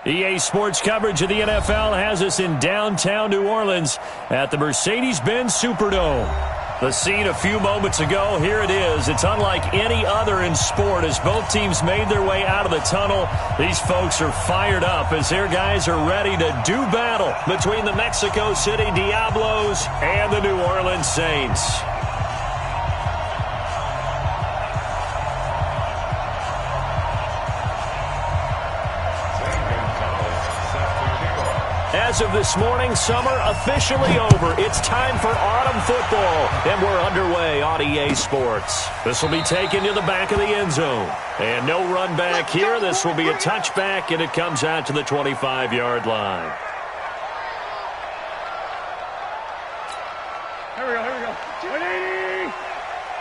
EA Sports coverage of the NFL has us in downtown New Orleans at the Mercedes-Benz Superdome. The scene a few moments ago, here it is. It's unlike any other in sport as both teams made their way out of the tunnel. These folks are fired up as their guys are ready to do battle between the Mexico City Diablos and the New Orleans Saints. As of this morning, summer officially over. It's time for autumn football, and we're underway on EA Sports. This will be taken to the back of the end zone. And no run back here. This will be a touchback, and it comes out to the 25-yard line. Here we go. 180!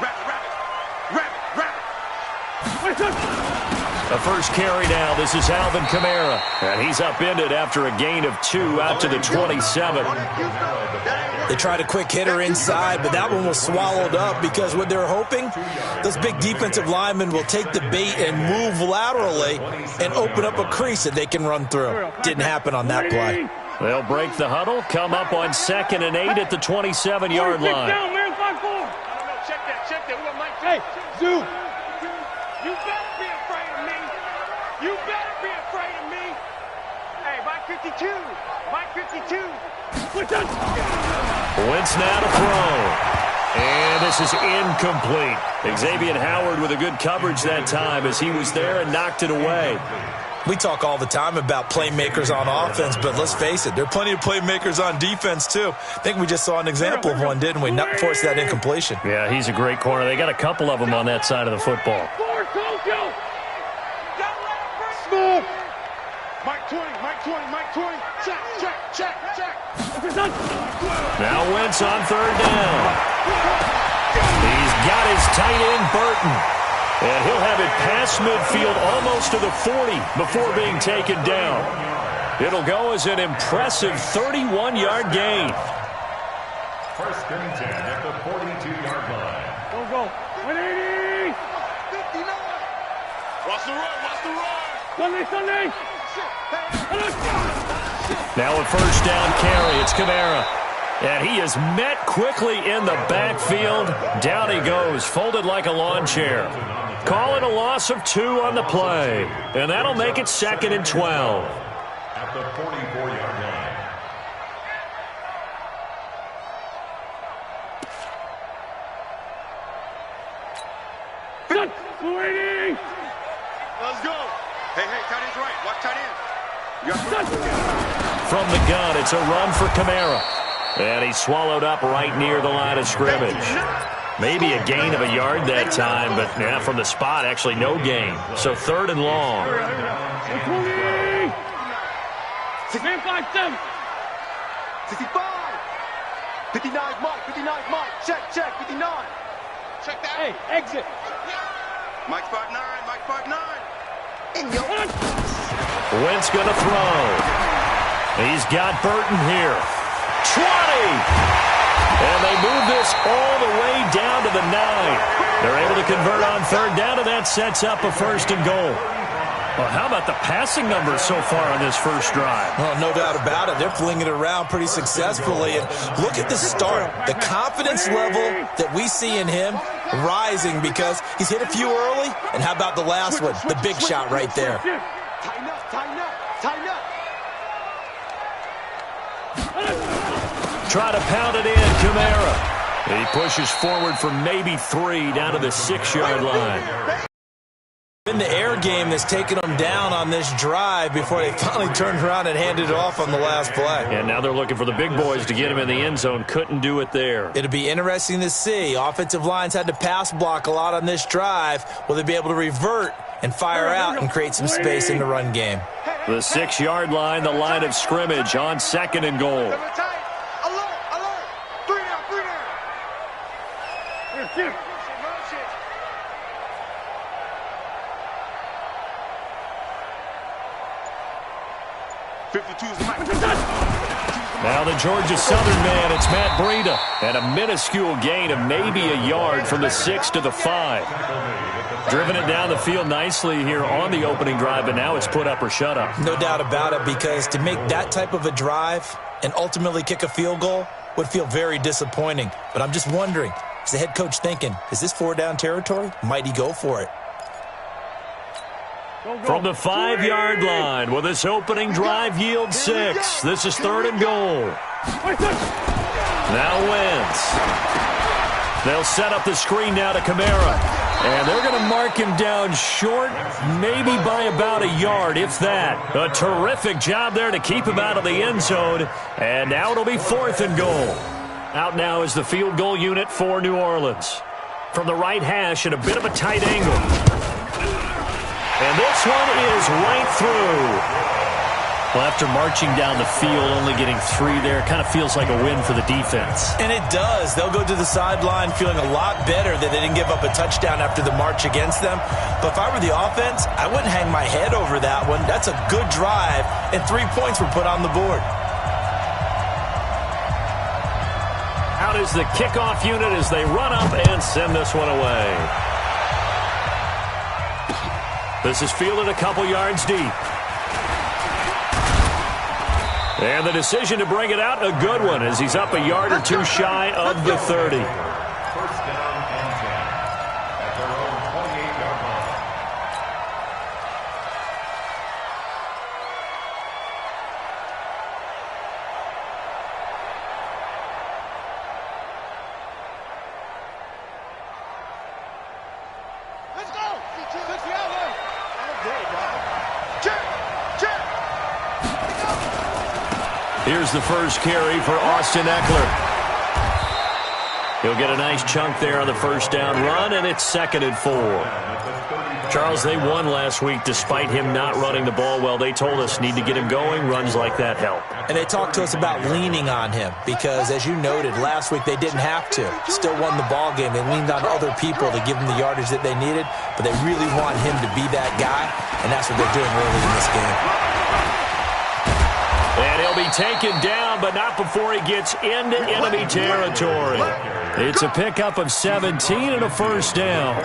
Rabbit! The first carry now. This is Alvin Kamara. And he's upended after a gain of 2 out to the 27. They tried a quick hitter inside, but that one was swallowed up because what they're hoping, those big defensive linemen will take the bait and move laterally and open up a crease that they can run through. Didn't happen on that play. They'll break the huddle, come up on 2nd and 8 at the 27-yard line. Down, man, 5-4. Check that. We got Mike. Hey, Zoo. You better be afraid of me. You better be afraid of me. Hey, Mike 52. Wentz now to throw. And this is incomplete. Xavier Howard with a good coverage that time as he was there and knocked it away. We talk all the time about playmakers on offense, but let's face it, there are plenty of playmakers on defense, too. I think we just saw an example of one, didn't we? Not force that incompletion. Yeah, he's a great corner. They got a couple of them on that side of the football. Mike 20. Check. Now Wentz on 3rd down. He's got his tight end, Burton. And he'll have it past midfield almost to the 40 before being taken down. It'll go as an impressive 31-yard gain. First and 10 at the 42-yard line. Go. 180! 59! Watch the run! Sunday! Now a first down carry. It's Kamara. And he is met quickly in the backfield. Down he goes, folded like a lawn chair. Call it a loss of 2 on the play. And that'll make it 2nd and 12. At the 44-yard line. Let's go. Hey, tight end's right. Watch tight end. From the gun, it's a run for Kamara. And he's swallowed up right near the line of scrimmage. Maybe a gain of a yard that time, but from the spot, actually no gain. So 3rd and long. 65. 59 Mike. Check. 59. Check that. Hey, exit. Mike's 5'9. Wentz going to throw. He's got Burton here. 20! And they move this all the way down to the 9. They're able to convert on 3rd down, and that sets up a 1st and goal. Well, how about the passing numbers so far on this first drive? Well, no doubt about it. They're flinging it around pretty successfully. And look at the start. The confidence level that we see in him rising because he's hit a few early. And how about the last one? The big shot right there. Tighten up. Try to pound it in, Kamara. He pushes forward for maybe 3 down to the 6-yard line. In the air game that's taken them down on this drive before they finally turned around and handed it off on the last play. And now they're looking for the big boys to get him in the end zone. Couldn't do it there. It'll be interesting to see. Offensive lines had to pass block a lot on this drive. Will they be able to revert and fire out and create some space in the run game? The 6-yard line, the line of scrimmage on 2nd and goal. Alert. 3 down. 52's Mike. Now the Georgia Southern man, it's Matt Breida. And a minuscule gain of maybe a yard from the 6 to the 5. Driven it down the field nicely here on the opening drive, but now it's put up or shut up. No doubt about it, because to make that type of a drive and ultimately kick a field goal would feel very disappointing. But I'm just wondering, is the head coach thinking, is this 4-down territory? Might he go for it? From the 5-yard line, will this opening drive yield 6? This is 3rd and goal. Now Wentz. They'll set up the screen now to Kamara. And they're going to mark him down short, maybe by about a yard, if that. A terrific job there to keep him out of the end zone. And now it'll be 4th and goal. Out now is the field goal unit for New Orleans. From the right hash at a bit of a tight angle. And this one is right through. Well, after marching down the field, only getting 3 there, kind of feels like a win for the defense. And it does. They'll go to the sideline feeling a lot better that they didn't give up a touchdown after the march against them. But if I were the offense, I wouldn't hang my head over that one. That's a good drive, and 3 points were put on the board. Out is the kickoff unit as they run up and send this one away. This is fielded a couple yards deep. And the decision to bring it out, a good one, as he's up a yard or 2 shy of the 30. 1st down and 10 at their own 28-yard line. Let's go! Let's go! Check! Check! Here's the first carry for Austin Eckler. He'll get a nice chunk there on the 1st down run, and it's 2nd and 4. Charles, they won last week despite him not running the ball well. They told us need to get him going. Runs like that help. And they talked to us about leaning on him because, as you noted, last week they didn't have to. Still won the ball game. They leaned on other people to give them the yardage that they needed, but they really want him to be that guy, and that's what they're doing early in this game. And he'll be taken down, but not before he gets into enemy territory. It's a pickup of 17 and a 1st down.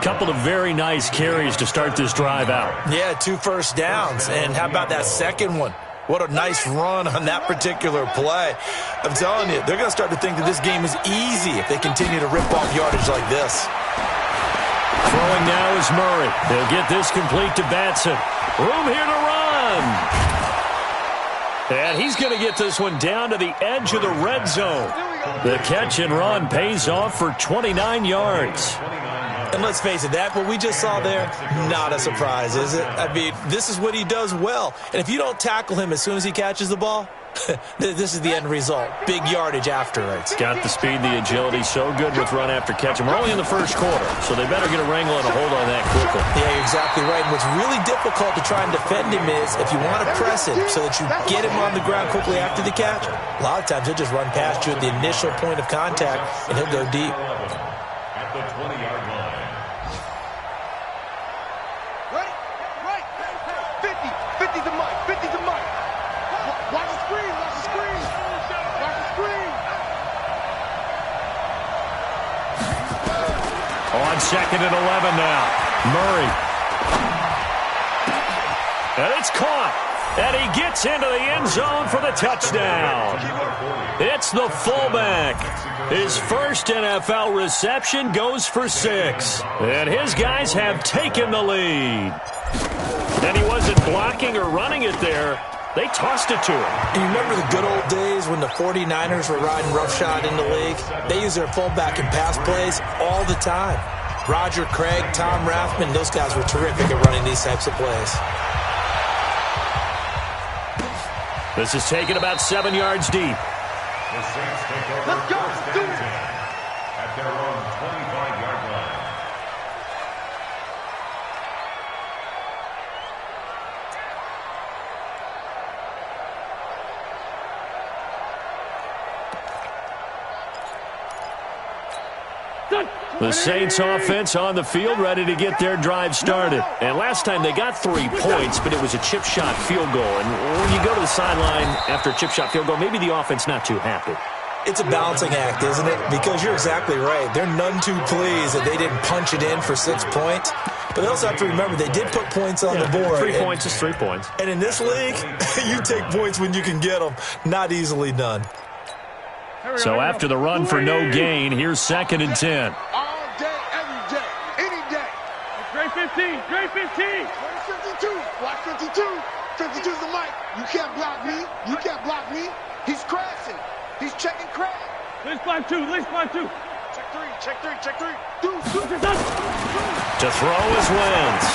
Couple of very nice carries to start this drive out. Yeah, 2 first downs. And how about that second one? What a nice run on that particular play. I'm telling you, they're going to start to think that this game is easy if they continue to rip off yardage like this. Throwing now is Murray. They'll get this complete to Batson. Room here to run. And he's going to get this one down to the edge of the red zone. The catch and run pays off for 29 yards. And let's face it, that what we just saw there, not a surprise, is it? I mean, this is what he does well. And if you don't tackle him as soon as he catches the ball, this is the end result. Big yardage afterwards. Got the speed, the agility, so good with run after catch. And we're only in the 1st quarter, so they better get a wrangle and a hold on that quickly. Yeah, you're exactly right. And what's really difficult to try and defend him is if you want to press him so that you get him on the ground quickly after the catch, a lot of times he'll just run past you at the initial point of contact, and he'll go deep. At the 20-yard line. Ready? Right. 50. 50's the mic. 50's the mic. Watch the screen. Watch the screen. Watch the screen. On 2nd and 11 now. Murray. And it's caught. And he gets into the end zone for the touchdown. It's the fullback. His first NFL reception goes for 6. And his guys have taken the lead. And he wasn't blocking or running it there. They tossed it to him. You remember the good old days when the 49ers were riding roughshod in the league? They used their fullback in pass plays all the time. Roger Craig, Tom Rathman, those guys were terrific at running these types of plays. This is taken about 7 yards deep. The Saints take over Let's go. 1st Do and it. 10 at their own 25-yard line. The Saints offense on the field, ready to get their drive started. And last time they got 3 points, but it was a chip shot field goal. And when you go to the sideline after a chip shot field goal, maybe the offense not too happy. It's a balancing act, isn't it? Because you're exactly right. They're none too pleased that they didn't punch it in for 6 points. But they also have to remember they did put points on the board. 3 points is 3 points. And in this league, you take points when you can get them. Not easily done. So after the run for no gain, here's 2nd and 10. All day, every day, any day. Great 15, great 15. 52, watch 52. 52's the mic. You can't block me. You can't block me. He's crashing. He's checking crash. Let's block 2, let's block 2. Check 3, check 3, check 3. To throw is Wentz.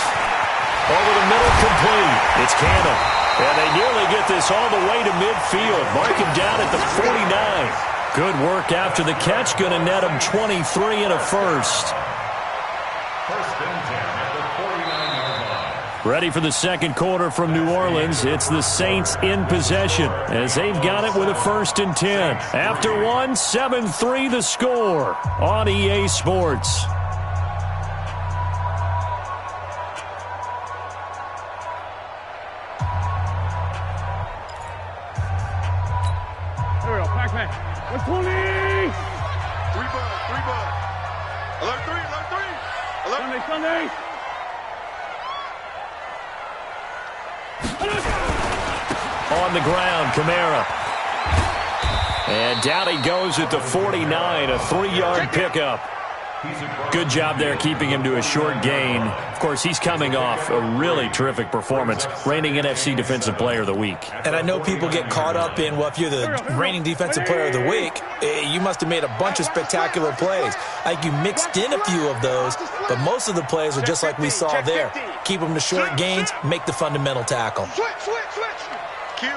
Over the middle, complete. It's Cannon. And they nearly get this all the way to midfield. Mark him down at the 49. Good work after the catch. Going to net him 23 and a first. First and 10 at the 49-yard line. Ready for the second quarter from New Orleans. It's the Saints in possession as they've got it with a 1st and 10. After one, 7-3 the score on EA Sports. There we go, pack. What's 20? 3 bud. Alert 3, alert 3. Alert. Sunday. On the ground, Kamara. And down he goes at the 49, a 3-yard pickup. Good job there keeping him to a short gain. Of course, he's coming off a really terrific performance, reigning NFC Defensive Player of the Week. And I know people get caught up in, well, if you're the reigning Defensive Player of the Week, you must have made a bunch of spectacular plays. Like you mixed in a few of those, but most of the plays are just like we saw there. Keep them to short gains, make the fundamental tackle. Switch. Kill.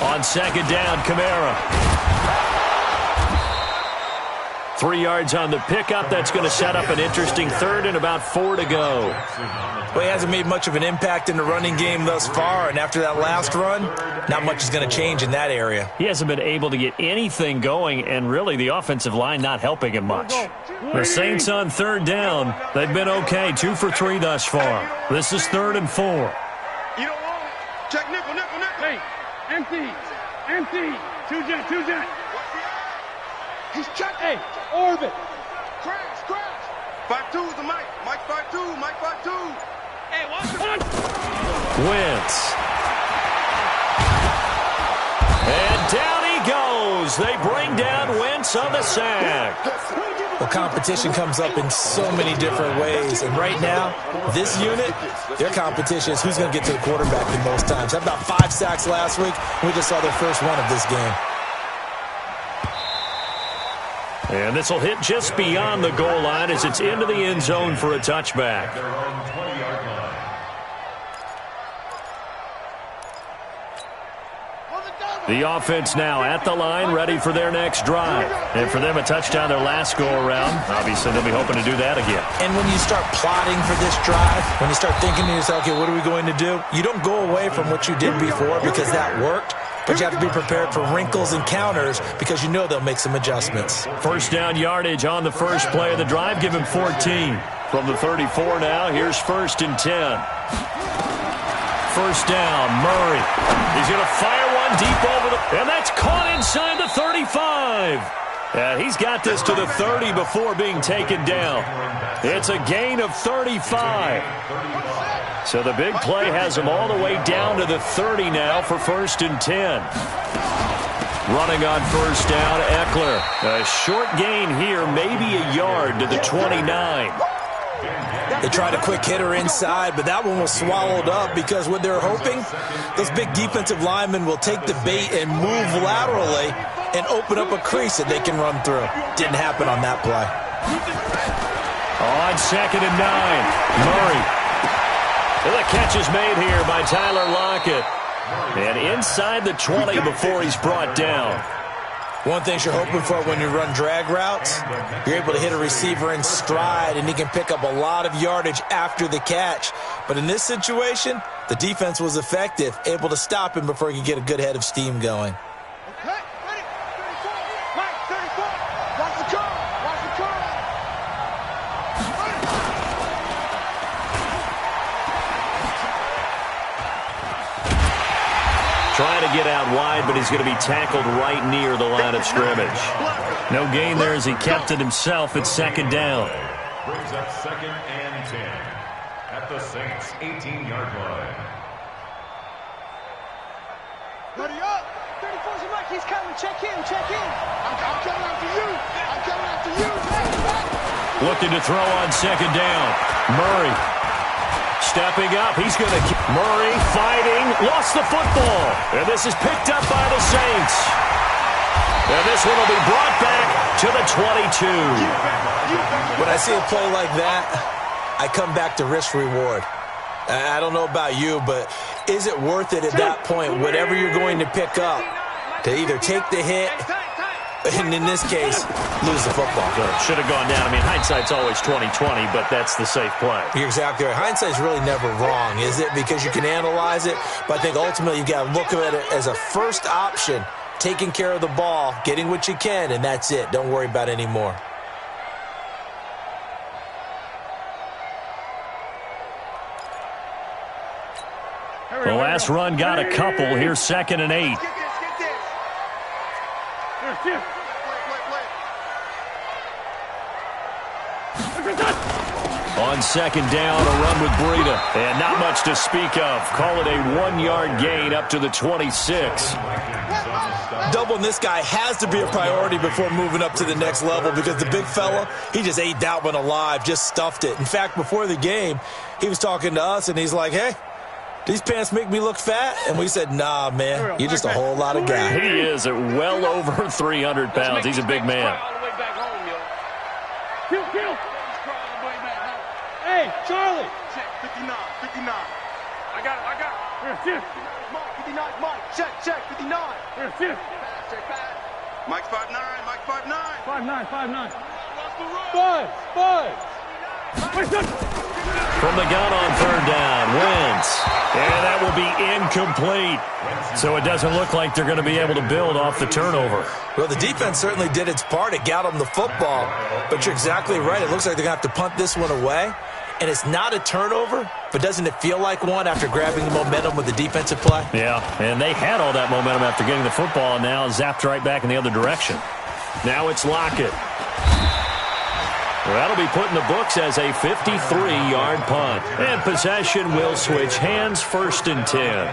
On 2nd down, Kamara. 3 yards on the pickup. That's going to set up an interesting 3rd and about 4 to go. Well, he hasn't made much of an impact in the running game thus far, and after that last run, not much is going to change in that area. He hasn't been able to get anything going, and really the offensive line not helping him much. The Saints on 3rd down. They've been okay, 2 for 3 thus far. This is 3rd and 4. You don't want it. Check nickel. Hey, empty. Two jet. He's checking. Hey, orbit. Crash. 5-2 is the mic. Mike 5-2. Mike 5-2. Hey, watch it. Wentz. And down he goes. They bring down Wentz on the sack. Well, competition comes up in so many different ways. And right now, this unit, their competition is who's going to get to the quarterback the most times. Had about 5 sacks last week. We just saw their first one of this game. And this will hit just beyond the goal line as it's into the end zone for a touchback. Their own 20-yard line. The offense now at the line, ready for their next drive. And for them, a touchdown their last go-around. Obviously, they'll be hoping to do that again. And when you start plotting for this drive, when you start thinking to yourself, okay, what are we going to do? You don't go away from what you did before because that worked. But you have to be prepared for wrinkles and counters because you know they'll make some adjustments. First down yardage on the first play of the drive. Give him 14. From the 34 now, here's 1st and 10. First down, Murray. He's going to fire one deep over the... And that's caught inside the 35. And he's got this to the 30 before being taken down. It's a gain of 35. So the big play has him all the way down to the 30 now for 1st and 10. Running on first down, Eckler. A short gain here, maybe a yard to the 29. They tried a quick hitter inside, but that one was swallowed up because what they're hoping, those big defensive linemen will take the bait and move laterally and open up a crease that they can run through. Didn't happen on that play. On 2nd and 9, Murray. Well, the catch is made here by Tyler Lockett. And inside the 20 before he's brought down. One thing you're hoping for when you run drag routes, you're able to hit a receiver in stride, and he can pick up a lot of yardage after the catch. But in this situation, the defense was effective, able to stop him before he could get a good head of steam going. Okay, ready? 34. Mike, 34. Watch the curve. Watch the curve. out wide, but he's going to be tackled right near the line of scrimmage. No gain there as he kept it himself at second down. Brings up 2nd and 10 at the Saints' 18-yard line. Ready up. 34's your mic. He's coming. Check in. Check in. I'm coming after you. I'm coming after you. Looking to throw on second down. Murray stepping up. He's going to keep Murray fighting. Lost the football. And this is picked up by the Saints. And this one will be brought back to the 22. When I see a play like that, I come back to risk-reward. I don't know about you, but is it worth it at that point, whatever you're going to pick up, to either take the hit, and in this case, lose the football? Should have gone down. I mean, hindsight's always 20/20, but that's the safe play. You're exactly right. Hindsight's really never wrong, is it? Because you can analyze it, but I think ultimately you got to look at it as a first option, taking care of the ball, getting what you can, and that's it. Don't worry about any more. The last run got a couple. Here's 2nd and 8. On second down, a run with Breida. And not much to speak of. Call it a 1-yard gain up to the 26. Doubling this guy has to be a priority before moving up to the next level because the big fella, he just ate that one alive, just stuffed it. In fact, before the game, he was talking to us, and he's like, hey, these pants make me look fat? And we said, nah, man, you're just a whole lot of guy. He is at well over 300 pounds. He's a big man. Hey, Charlie. Check, 59, 59. I got it. Mike, 59, Mike. Check, 59. Check, pass. Mike's 5'9", Mike's 5'9". 5'9". From the gun on third down, Wentz. And that will be incomplete. So it doesn't look like they're going to be able to build off the turnover. Well, the defense certainly did its part. It got them the football. But you're exactly right. It looks like they're going to have to punt this one away. And it's not a turnover, but doesn't it feel like one after grabbing the momentum with the defensive play? Yeah, and they had all that momentum after getting the football, and now zapped right back in the other direction. Now it's Lockett. Well, that'll be put in the books as a 53-yard punt. And possession will switch hands, 1st and 10.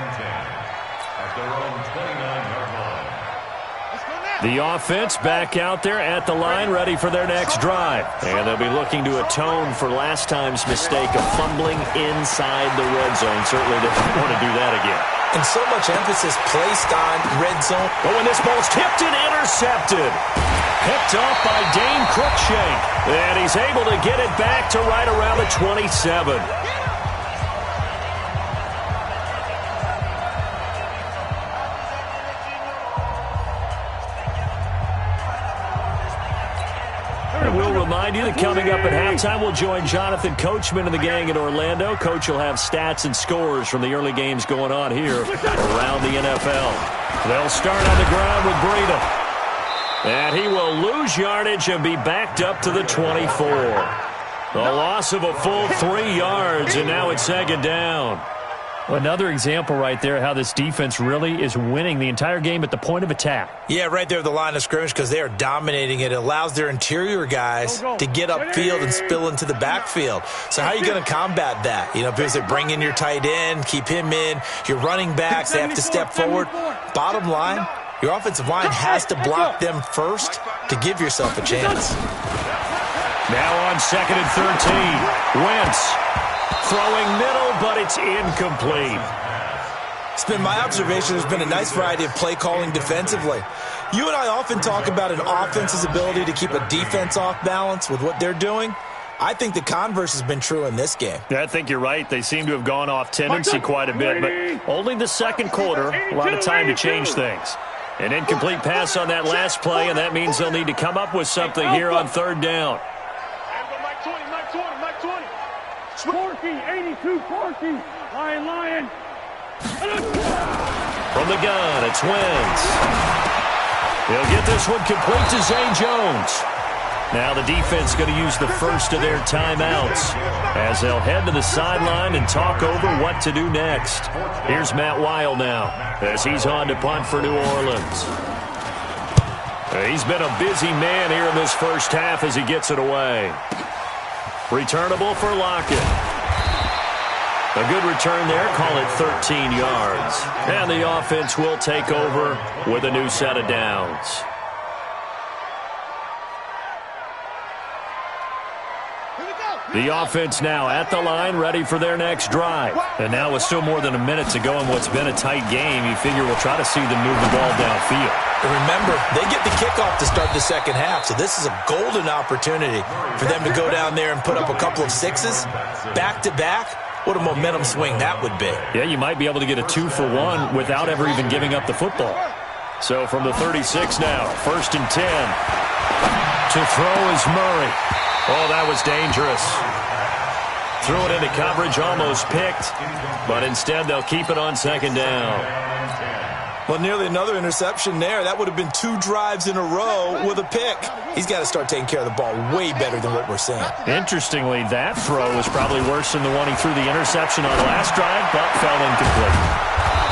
The offense back out there at the line, ready for their next drive. And they'll be looking to atone for last time's mistake of fumbling inside the red zone. Certainly they don't want to do that again. And so much emphasis placed on red zone. But when this ball's tipped and intercepted. Picked off by Dane Cruikshank. And he's able to get it back to right around the 27. We'll remind you that coming up at halftime, we'll join Jonathan Coachman and the gang in Orlando. Coach will have stats and scores from the early games going on here around the NFL. They'll start on the ground with Breida. And he will lose yardage and be backed up to the 24. The loss of a full 3 yards, and now it's 2nd down. Another example right there how this defense really is winning the entire game at the point of attack. Yeah, right there at the line of scrimmage because they are dominating it. It allows their interior guys to get upfield and spill into the backfield. So how are you going to combat that? You know, because they bring in your tight end, keep him in. Your running backs, they have to step forward. Bottom line, your offensive line has to block them first to give yourself a chance. Now on 2nd and 13, Wentz. Throwing middle, but it's incomplete. It's been my observation there's been a nice variety of play calling defensively. You and I often talk about an offense's ability to keep a defense off balance with what they're doing. I think the converse has been true in this game. Yeah, I think you're right. They seem to have gone off tendency quite a bit, but only the second quarter, a lot of time to change things. An incomplete pass on that last play, and that means they'll need to come up with something here on 3rd down. Porky, 82, Porky. Lion. From the gun, it's Wentz. He'll get this one complete to Zay Jones. Now the defense going to use the first of their timeouts as they'll head to the sideline and talk over what to do next. Here's Matt Weil now as he's on to punt for New Orleans. He's been a busy man here in this first half as he gets it away. Returnable for Lockett. A good return there, call it 13 yards. And the offense will take over with a new set of downs. The offense now at the line, ready for their next drive. And now with still more than a minute to go in what's been a tight game, you figure we'll try to see them move the ball downfield. And remember, they get the kickoff to start the second half, so this is a golden opportunity for them to go down there and put up a couple of sixes back-to-back. What a momentum swing that would be. Yeah, you might be able to get a 2-for-1 without ever even giving up the football. So from the 36 now, 1st and 10. To throw is Murray. Oh, that was dangerous. Threw it into coverage, almost picked, but instead they'll keep it on second down. Well, nearly another interception there. That would have been 2 drives in a row with a pick. He's got to start taking care of the ball way better than what we're seeing. Interestingly, that throw was probably worse than the one he threw the interception on last drive, but fell incomplete.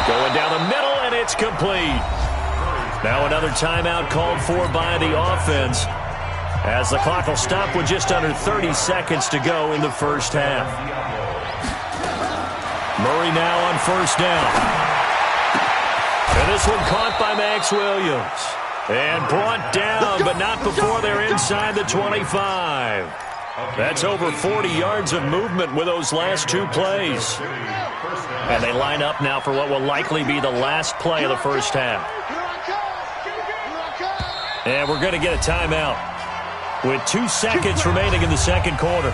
Going down the middle, and it's complete. Now another timeout called for by the offense, as the clock will stop with just under 30 seconds to go in the first half. Murray now on first down. And this one caught by Max Williams. And brought down, but not before they're inside the 25. That's over 40 yards of movement with those last 2 plays. And they line up now for what will likely be the last play of the first half. And we're going to get a timeout with 2 seconds remaining in the second quarter.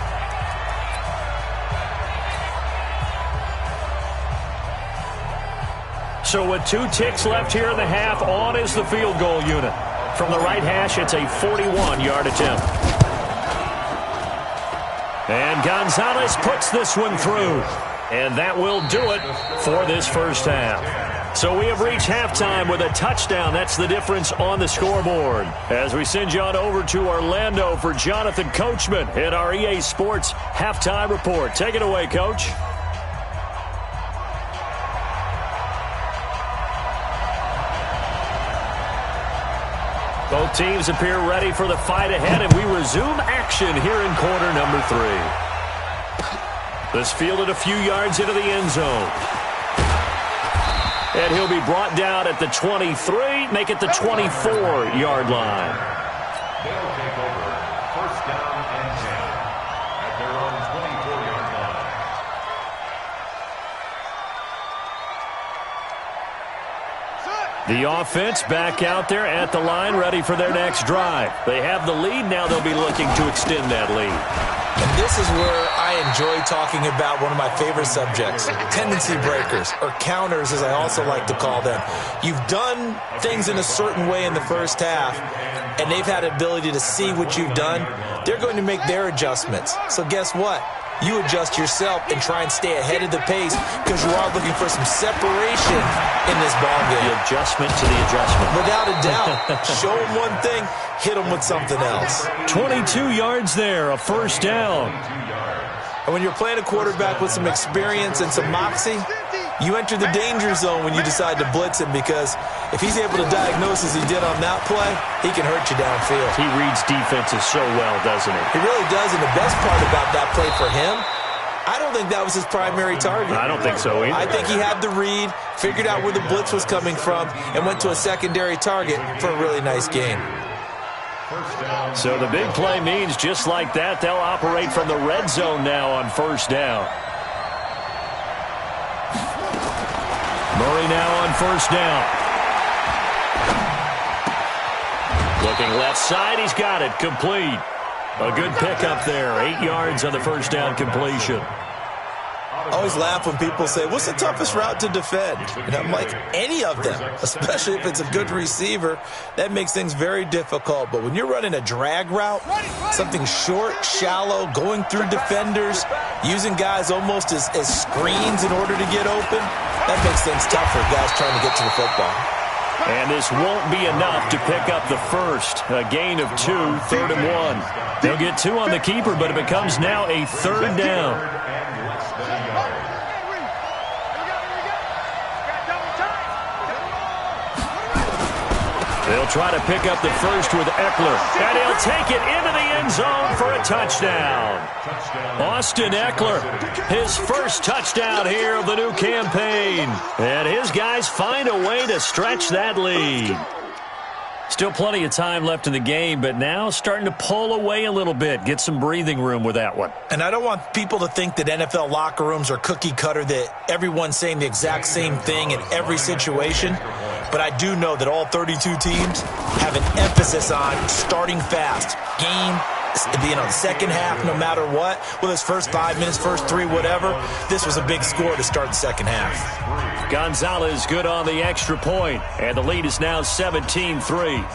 So with 2 ticks left here in the half, on is the field goal unit. From the right hash, it's a 41-yard attempt. And Gonzalez puts this one through. And that will do it for this first half. So we have reached halftime with a touchdown. That's the difference on the scoreboard. As we send you on over to Orlando for Jonathan Coachman in our EA Sports Halftime Report. Take it away, Coach. Both teams appear ready for the fight ahead, and we resume action here in quarter number 3. This fielded a few yards into the end zone. And he'll be brought down at the 23, make it the 24-yard line. They'll take over first down and 10 at their own 24-yard line. The offense back out there at the line, ready for their next drive. They have the lead. Now they'll be looking to extend that lead. And this is where I enjoy talking about one of my favorite subjects, tendency breakers, or counters as I also like to call them. You've done things in a certain way in the first half, and they've had the ability to see what you've done. They're going to make their adjustments. So guess what? You adjust yourself and try and stay ahead of the pace because you are looking for some separation in this ball game. The adjustment to the adjustment. Without a doubt. Show them one thing, hit them with something else. 22 yards there, a first down. And when you're playing a quarterback with some experience and some moxie, you enter the danger zone when you decide to blitz him, because if he's able to diagnose as he did on that play, he can hurt you downfield. He reads defenses so well, doesn't he? He really does, and the best part about that play for him, I don't think that was his primary target. I don't think so either. I think he had the read, figured out where the blitz was coming from, and went to a secondary target for a really nice game. So the big play means just like that, they'll operate from the red zone now on first down. Murray now on first down. Looking left side, he's got it, complete. A good pickup there, 8 yards on the first down completion. I always laugh when people say, what's the toughest route to defend? And I'm like, any of them, especially if it's a good receiver. That makes things very difficult. But when you're running a drag route, something short, shallow, going through defenders, using guys almost as screens in order to get open, that makes things tough for guys trying to get to the football. And this won't be enough to pick up the first. A gain of 2, 3rd and 1. They'll get 2 on the keeper, but it becomes now a 3rd down. They'll try to pick up the first with Eckler, and he'll take it into the end zone for a touchdown. Austin Eckler, his first touchdown here of the new campaign. And his guys find a way to stretch that lead. Still plenty of time left in the game, but now starting to pull away a little bit. Get some breathing room with that one. And I don't want people to think that NFL locker rooms are cookie cutter, that everyone's saying the exact same thing in every situation. But I do know that all 32 teams have an emphasis on starting fast. Game, the second half, no matter what. Whether it's first 5 minutes, first 3, whatever. This was a big score to start the second half. Gonzalez good on the extra point, and the lead is now 17-3.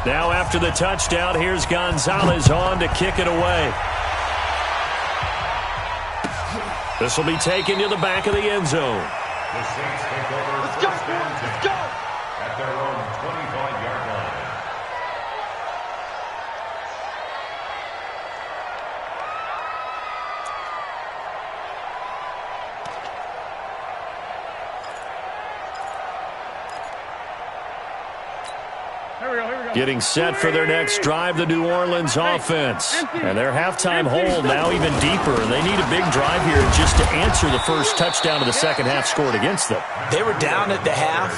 Now after the touchdown, here's Gonzalez on to kick it away. This will be taken to the back of the end zone. The Saints take over. Let's go, let's go. At their own 25-yard line. Getting set for their next drive, the New Orleans offense. And their halftime hole now even deeper. They need a big drive here just to answer the first touchdown of the second half scored against them. They were down at the half.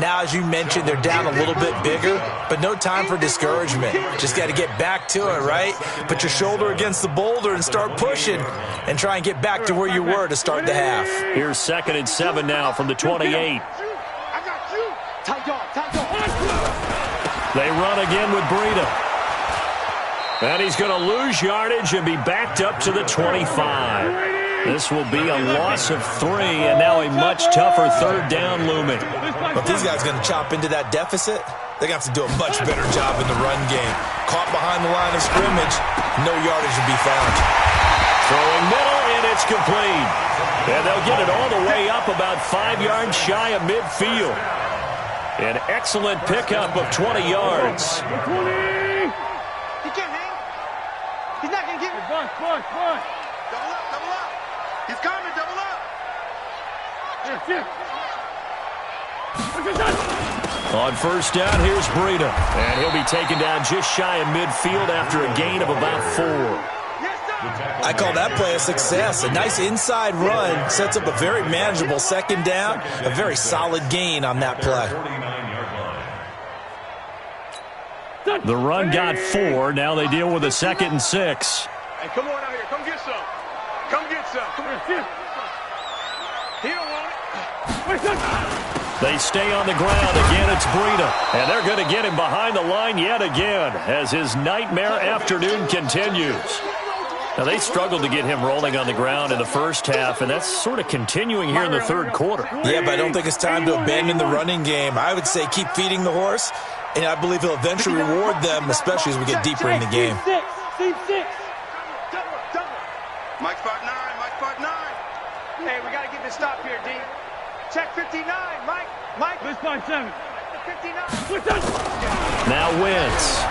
Now, as you mentioned, they're down a little bit bigger, but no time for discouragement. Just got to get back to it, right? Put your shoulder against the boulder and start pushing and try and get back to where you were to start the half. Here's 2nd and 7 now from the 28. I got you. Tight dog, tight dog. They run again with Breida. And he's going to lose yardage and be backed up to the 25. This will be a loss of 3, and now a much tougher 3rd down looming. But these guys are going to chop into that deficit. They're going to have to do a much better job in the run game. Caught behind the line of scrimmage, no yardage to be found. Throwing middle, and it's complete. And they'll get it all the way up about 5 yards shy of midfield. An excellent pickup of 20 yards. He can't hang. He's not going to get it. Double up, double up. He's coming, double up. On first down, here's Breida. And he'll be taken down just shy of midfield after a gain of about 4. I call that play a success. A nice inside run sets up a very manageable second down. A very solid gain on that play. The run got 4. Now they deal with a 2nd and 6. Hey, come on out here. Come get some. Come get some. Come here. He don't want it. They stay on the ground. Again, it's Breida. And they're going to get him behind the line yet again as his nightmare afternoon continues. Now, they struggled to get him rolling on the ground in the first half, and that's sort of continuing here in the 3rd quarter. Yeah, but I don't think it's time to abandon the running game. I would say keep feeding the horse, and I believe he'll eventually reward them, especially as we get deeper in the game. Mike spot 9, Mike spot 9. Hey, we got to get this stop here, D. Check 59, Mike. This spot 7. 59. Now Wentz.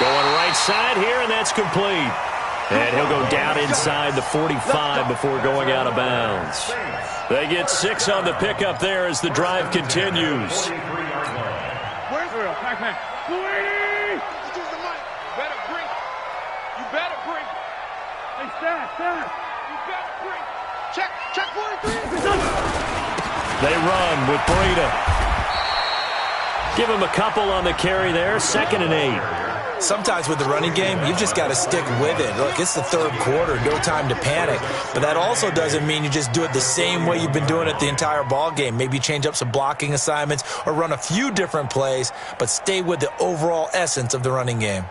Going right side here, and that's complete. And he'll go down inside the 45 before going out of bounds. They get 6 on the pickup there as the drive continues. Where's the backpack? 280! Use the mic. Better bring. You better bring. Hey, stop. You better bring. Check 43. They run with Breida. Give him a couple on the carry there. 2nd and 8. Sometimes with the running game, you've just got to stick with it. Look, it's the 3rd quarter, no time to panic. But that also doesn't mean you just do it the same way you've been doing it the entire ball game. Maybe change up some blocking assignments or run a few different plays, but stay with the overall essence of the running game.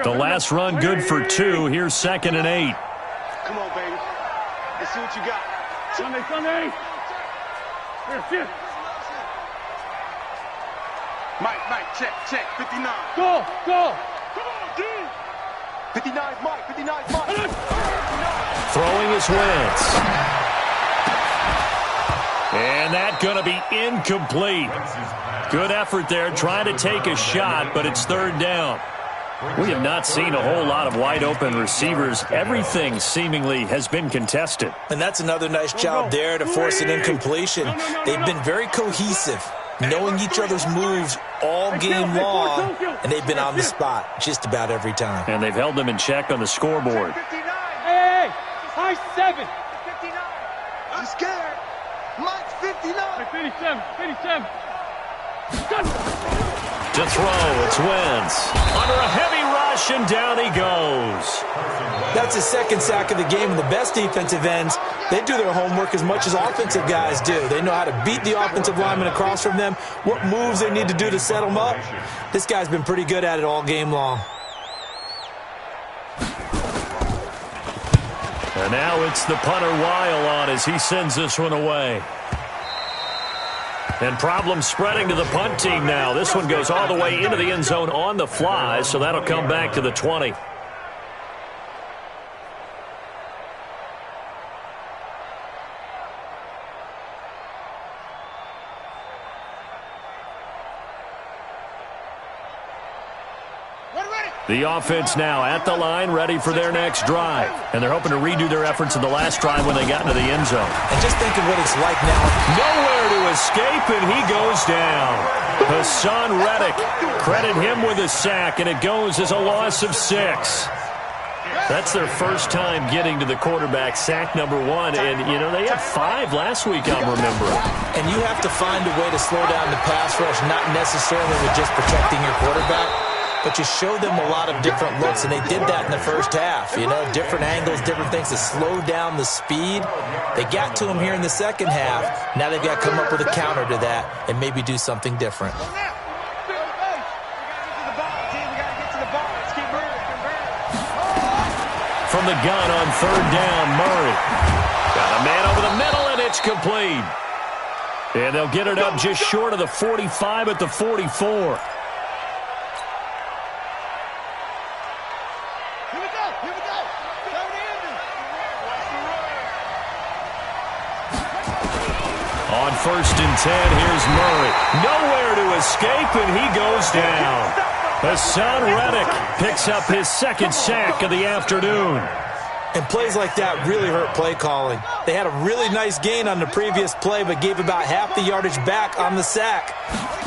The last run good for 2. Here's 2nd and 8. Come on, baby. Let's see what you got. Sunday. Here. Mike, check. 59. Go. Come on, D. 59's Mike. 59's Mike. Throwing his Wentz. And that's going to be incomplete. Good effort there, trying to take a shot, but it's third down. We have not seen a whole lot of wide-open receivers. Everything seemingly has been contested. And that's another nice job there to force an incompletion. They've been very cohesive, knowing each other's moves all game long, and they've been on the spot just about every time. And they've held them in check on the scoreboard. Hey, high 7. 59. I'm scared. Mike's 59. 57. To throw, it's Wentz. Under a heavy rush, and down he goes. That's his second sack of the game, and the best defensive ends, they do their homework as much as offensive guys do. They know how to beat the offensive lineman across from them, what moves they need to do to set them up. This guy's been pretty good at it all game long. And now it's the punter Weil on as he sends this one away. And problems spreading to the punt team now. This one goes all the way into the end zone on the fly, so that'll come back to the 20. The offense now at the line, ready for their next drive. And they're hoping to redo their efforts in the last drive when they got into the end zone. And just think of what it's like now. Nowhere to escape, and he goes down. Hassan Reddick, credit him with a sack, and it goes as a loss of 6. That's their first time getting to the quarterback, sack number 1. And, you know, they had 5 last week, I'm remembering. And you have to find a way to slow down the pass rush, not necessarily with just protecting your quarterback, but you show them a lot of different looks, and they did that in the first half. You know, different angles, different things to slow down the speed. They got to him here in the second half. Now they've got to come up with a counter to that and maybe do something different. From the gun on third down, Murray. Got a man over the middle, and it's complete. And they'll get it up just short of the 45 at the 44. On first and 10, here's Murray. Nowhere to escape, and he goes down. Hassan Reddick picks up his second sack of the afternoon. And plays like that really hurt play calling. They had a really nice gain on the previous play, but gave about half the yardage back on the sack.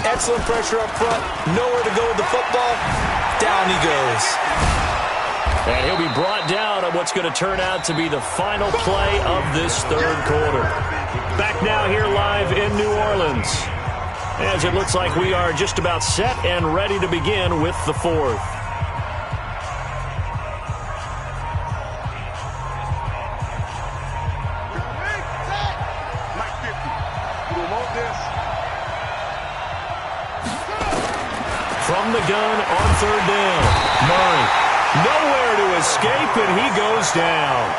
Excellent pressure up front. Nowhere to go with the football. Down he goes. And he'll be brought down on what's going to turn out to be the final play of this third quarter. Back now here live in New Orleans, as it looks like we are just about set and ready to begin with the fourth. From the gun on third down, Murray. Nowhere to escape, and he goes down.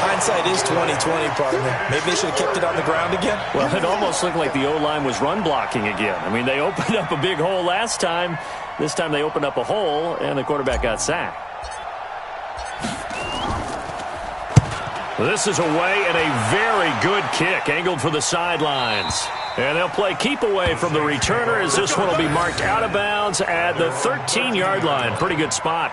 Hindsight is 20/20, partner. Maybe they should have kept it on the ground again. Well, it almost looked like the O-line was run blocking again. I mean, they opened up a big hole last time. This time they opened up a hole, and the quarterback got sacked. This is away, and a very good kick angled for the sidelines. And they'll play keep away from the returner as this one will be marked out of bounds at the 13-yard line. Pretty good spot.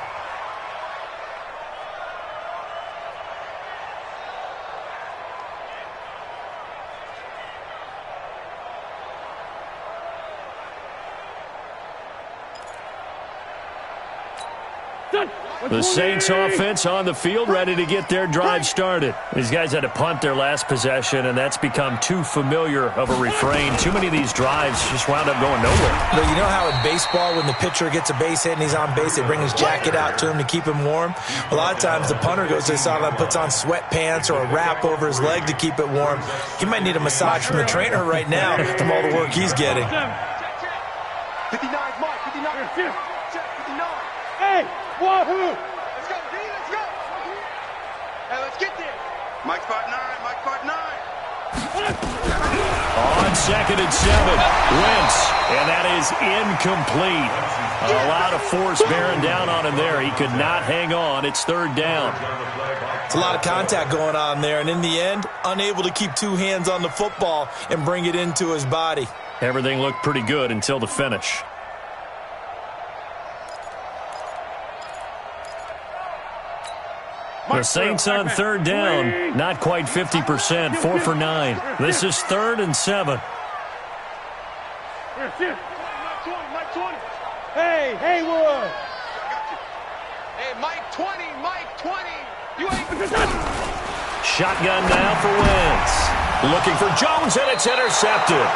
The Saints offense on the field, ready to get their drive started. These guys had to punt their last possession, and that's become too familiar of a refrain. Too many of these drives just wound up going nowhere. But you know how in baseball, when the pitcher gets a base hit and he's on base, they bring his jacket out to him to keep him warm? A lot of times the punter goes to the sideline, puts on sweatpants or a wrap over his leg to keep it warm. He might need a massage from the trainer right now from all the work he's getting. 59, Mark, 59. 59. Hey, Wahoo! Let's go, D, let's go. Hey, Mike part 9, Mike part 9. On 2nd and 7, Wentz, and that is incomplete. A lot of force bearing down on him there. He could not hang on. It's 3rd down. It's a lot of contact going on there, and in the end, unable to keep 2 hands on the football and bring it into his body. Everything looked pretty good until the finish. The Saints on 3rd down, not quite 50%, 4 for 9. This is 3rd and 7. Mike 20, Mike 20. Hey, Haywood. Hey, Mike 20, Mike 20. You ain't... Shotgun now for Wentz. Looking for Jones, and it's intercepted.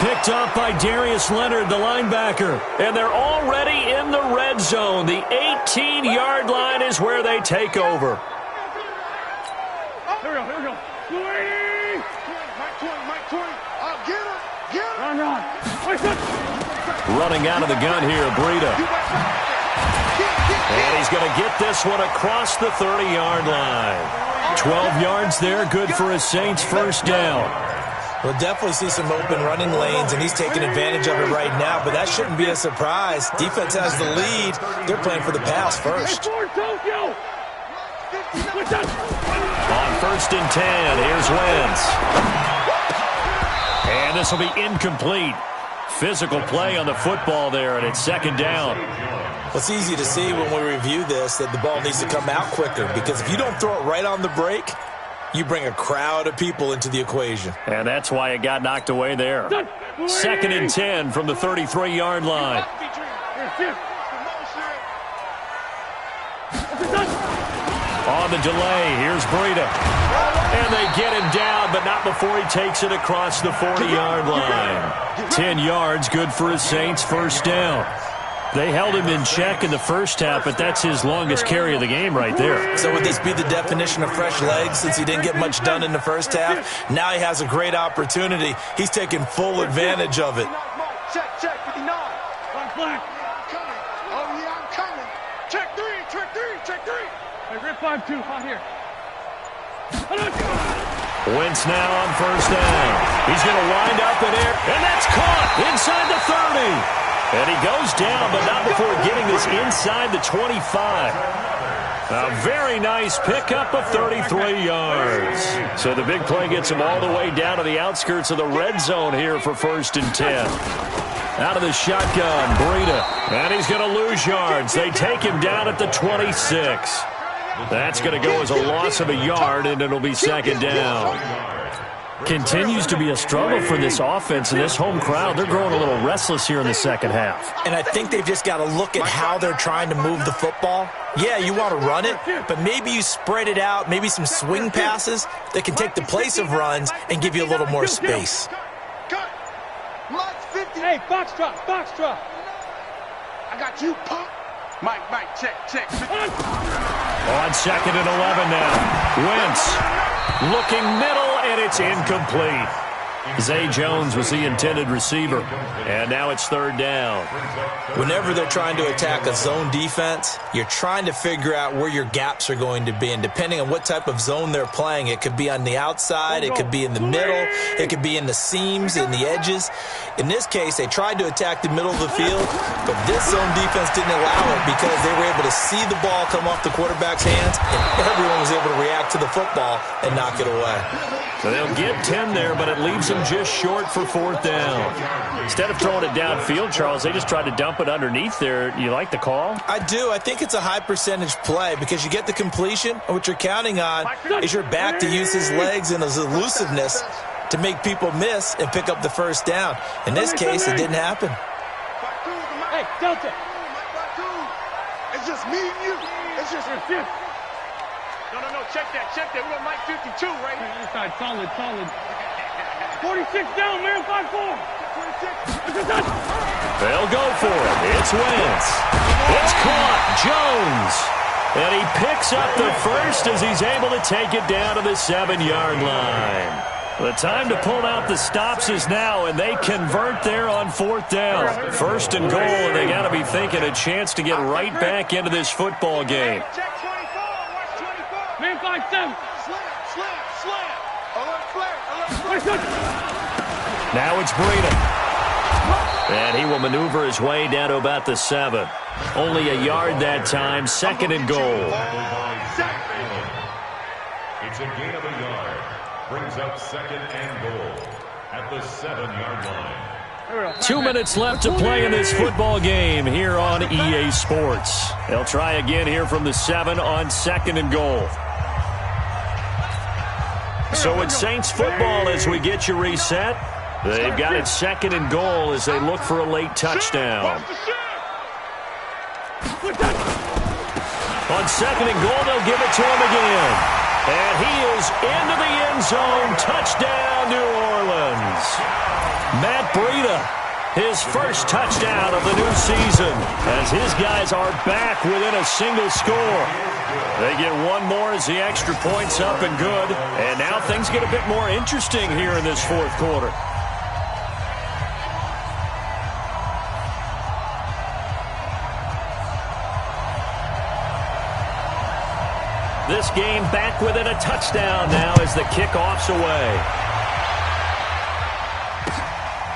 Picked up by Darius Leonard, the linebacker. And they're already in the red zone. The 18-yard line is where they take over. Here we go. 20. Mike 20, Mike 20. Get him, get him. Run. Running out of the gun here, Breida. And he's going to get this one across the 30-yard line. 12 yards there, good for a Saints first down. We'll definitely see some open running lanes, and he's taking advantage of it right now, but that shouldn't be a surprise. Defense has the lead. They're playing for the pass first. On 1st and 10, here's Wentz. And this will be incomplete. Physical play on the football there, and it's 2nd down. Well, it's easy to see when we review this that the ball needs to come out quicker, because if you don't throw it right on the break, you bring a crowd of people into the equation. And that's why it got knocked away there. 2nd and 10 from the 33-yard line. On the delay, here's Breida. And they get him down, but not before he takes it across the 40-yard line. 10 yards, good for his Saints first down. They held him in check in the first half, but that's his longest carry of the game right there. So would this be the definition of fresh legs since he didn't get much done in the first half? Now he has a great opportunity. He's taking full advantage of it. Check, 59. Black. Oh, yeah, I'm coming. Check 3. Hey, rip 5-2, out here. Wentz now on first down. He's going to wind up in air, and that's caught inside the 30. And he goes down, but not before getting this inside the 25. A very nice pickup of 33 yards. So the big play gets him all the way down to the outskirts of the red zone here for 1st and 10. Out of the shotgun, Breida. And he's going to lose yards. They take him down at the 26. That's going to go as a loss of a yard, and it'll be 2nd down. Continues to be a struggle for this offense and this home crowd. They're growing a little restless here in the second half. And I think they've just got to look at how they're trying to move the football. Yeah, you want to run it, but maybe you spread it out, maybe some swing passes that can take the place of runs and give you a little more space. Hey, Foxtrot. I got you, punk. Mike, check. On 2nd and 11 now. Wentz looking middle, and it's incomplete. Zay Jones was the intended receiver, and now it's 3rd down. Whenever they're trying to attack a zone defense, you're trying to figure out where your gaps are going to be, and depending on what type of zone they're playing, it could be on the outside, it could be in the middle, it could be in the seams, in the edges. In this case, they tried to attack the middle of the field, but this zone defense didn't allow it because they were able to see the ball come off the quarterback's hands, and everyone was able to react to the football and knock it away. So they'll get 10 there, but it leaves them just short for 4th down. Instead of throwing it downfield, Charles, they just tried to dump it underneath there. You like the call? I do. I think it's a high percentage play because you get the completion, and what you're counting on is your back to use his legs and his elusiveness to make people miss and pick up the first down. In this case, it didn't happen. Hey, Delta. It's just me and you. It's just... No, check that. We got Mike 52 right here. Inside, solid. 46 down, man, 5-4. 46. They'll go for it. It's Wentz. It's caught. Jones. And he picks up the first as he's able to take it down to the 7-yard line. The time to pull out the stops is now, and they convert there on 4th down. 1st and goal, and they got to be thinking a chance to get right back into this football game. Man, 5-7. Slam. Now it's Breida. And he will maneuver his way down to about the 7. Only a yard that time, 2nd and goal. It's a gain of a yard. Brings up 2nd and goal at the 7-yard line. 2 minutes left to play in this football game here on EA Sports. They'll try again here from the 7 on 2nd and goal. So it's Saints football as we get you reset. They've got it 2nd and goal as they look for a late touchdown. On 2nd and goal, they'll give it to him again. And he is into the end zone. Touchdown, New Orleans. Matt Breida, his first touchdown of the new season, as his guys are back within a single score. They get one more as the extra point's up and good. And now things get a bit more interesting here in this 4th quarter. This game back within a touchdown now as the kickoff's away.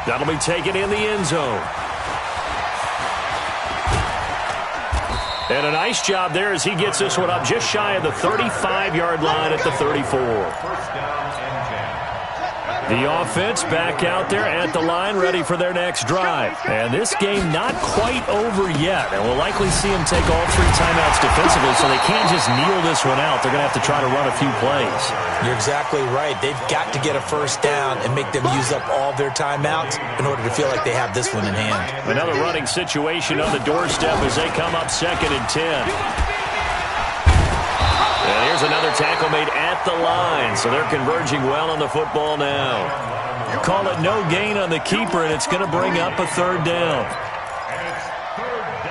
That'll be taken in the end zone. And a nice job there as he gets this one up just shy of the 35-yard line at the 34. The offense back out there at the line, ready for their next drive. And this game not quite over yet. And we'll likely see them take all 3 timeouts defensively, so they can't just kneel this one out. They're going to have to try to run a few plays. You're exactly right. They've got to get a first down and make them use up all their timeouts in order to feel like they have this one in hand. Another running situation on the doorstep as they come up 2nd and 10. And here's another tackle made at the line, so they're converging well on the football now. Call it no gain on the keeper, and it's going to bring up a 3rd down. And it's 3rd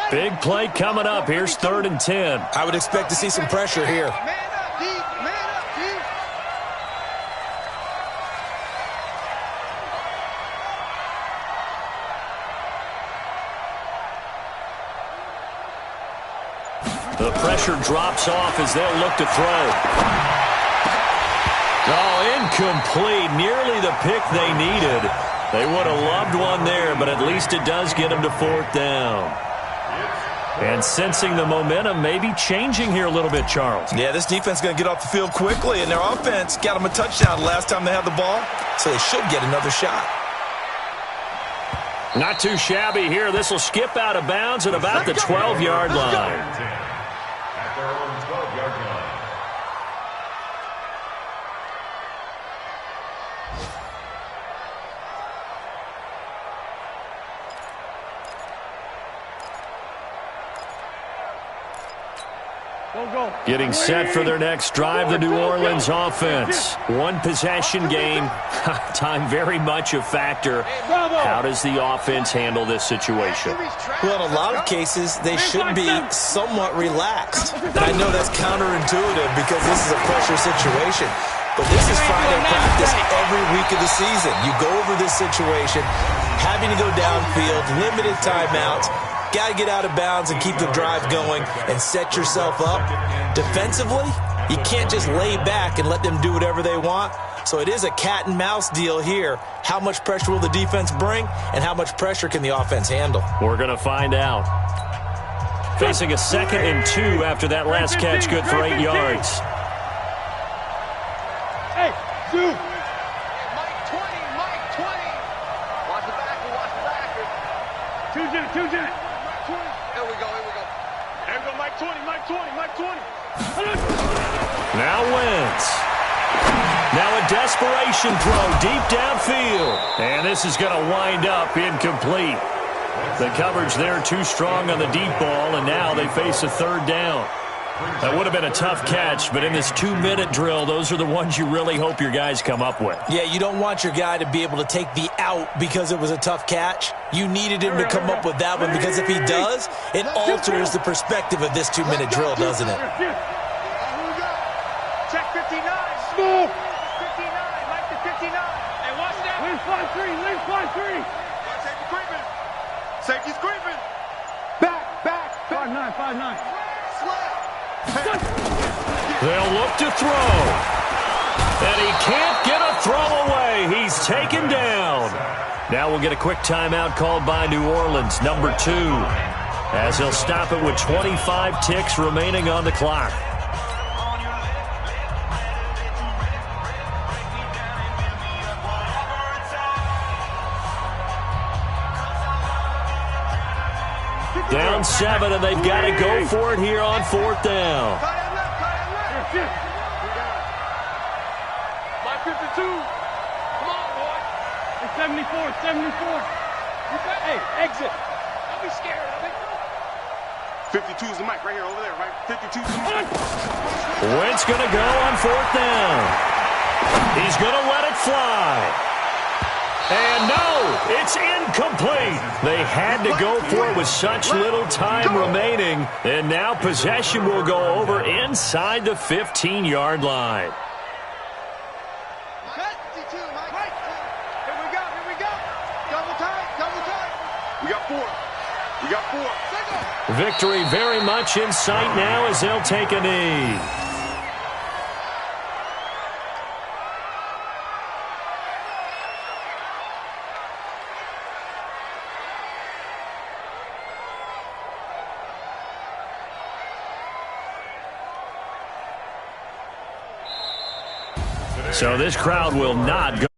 down. Big play coming up. Here's 3rd and 10. I would expect to see some pressure here. Man up, D. Man up, D. The pressure drops off as they'll look to throw. Oh, incomplete. Nearly the pick they needed. They would have loved one there, but at least it does get them to 4th down. And sensing the momentum may be changing here a little bit, Charles. Yeah, this defense is going to get off the field quickly, and their offense got them a touchdown the last time they had the ball, so they should get another shot. Not too shabby here. This will skip out of bounds at about the 12-yard line. At their own 12-yard line. Getting set for their next drive, the New Orleans offense. One possession game. Time very much a factor. How does the offense handle this situation? Well, in a lot of cases, they should be somewhat relaxed. And I know that's counterintuitive because this is a pressure situation. But this is Friday practice every week of the season. You go over this situation, having to go downfield, limited timeouts. Got to get out of bounds and keep the drive going and set yourself up. Defensively, you can't just lay back and let them do whatever they want. So it is a cat and mouse deal here. How much pressure will the defense bring, and how much pressure can the offense handle? We're going to find out. Facing a 2nd and 2 after that last catch, good for 8 yards. Hey, Zoo. Mike 20, Mike 20. Watch the backer, watch the backer. Two Jet. Here we go, here we go. There we go, Mike 20, Mike 20, Mike 20. Now Wentz. Now a desperation throw deep downfield. And this is going to wind up incomplete. The coverage there too strong on the deep ball, and now they face a 3rd down. That would have been a tough catch, but in this 2-minute drill, those are the ones you really hope your guys come up with. Yeah, you don't want your guy to be able to take the out because it was a tough catch. You needed him to come up with that one because if he does, it alters the perspective of this 2-minute drill, doesn't it? Check 59. Smooth. 59. Mike to 59. Hey, watch that. Lane 5-3. Lane 5-3. Safety creeping. Safety's creeping. Back. 5'9", 5'9". They'll look to throw. And he can't get a throw away. He's taken down. Now we'll get a quick timeout called by New Orleans, number 2, as he'll stop it with 25 ticks remaining on the clock. Down 7, and they've got to go for it here on 4th down. My 52. Come on, boy. It's 74, 74. Hey, exit. Don't be scared of it. 52 is the mic right here, over there, right? 52 is the mic. Wentz going to go on 4th down. He's going to let it fly. And no, it's incomplete. They had to go for it with such little time remaining. And now possession will go over inside the 15-yard line. 52, Mike. Right. Here we go. Double time. We got 4. Victory very much in sight now as they'll take a knee. So this crowd will not go.